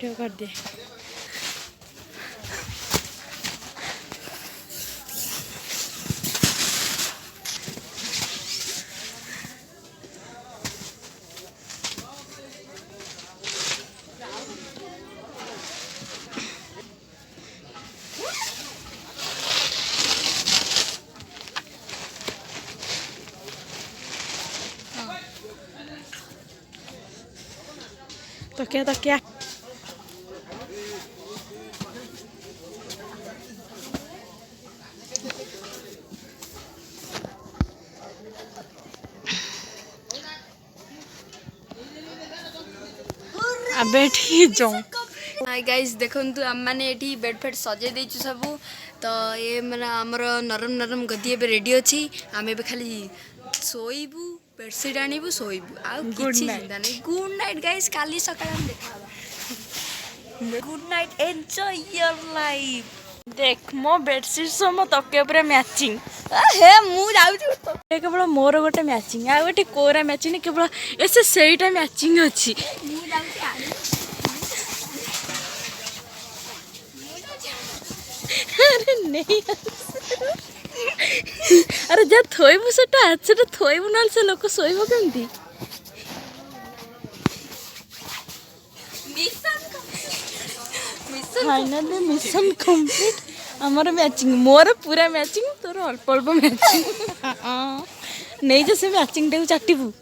Video कर दिए। तो क्या अबे ठीक जाऊँ। हाय गाइस देखंतु आम माने एठी बेड फेड सजे देछु सब। तो ये माने हमर नरम नरम गद्दी एबे रेडी अछि। आमे एबे खाली सोइबू बेडशीट आनिबू सोइबू आ गुड किछि नाइट। चिंता नै। गुड नाइट गाइस, काली सकाळ हम देखाबा। Good night, enjoy your life. देख मो बेडशीट सो मो तके ऊपर मैचिंग। हे मु जाउछु तो केवल मोर गोटे मैचिंग आ गोटे कोरा मैचिंग केवल ऐसे सेटा मैचिंग अच्छी। मु जाउछु आनी। अरे नहीं अरे जा थोइबु सेटा थोइबु ना से लोक सोइबो केमती। Finally mission complete. हमर मैचिंग मोर पूरा मैचिंग तोर अल्प अल्प मैचिंग नहीं जो से मैचिंग टाइम चाटिबू।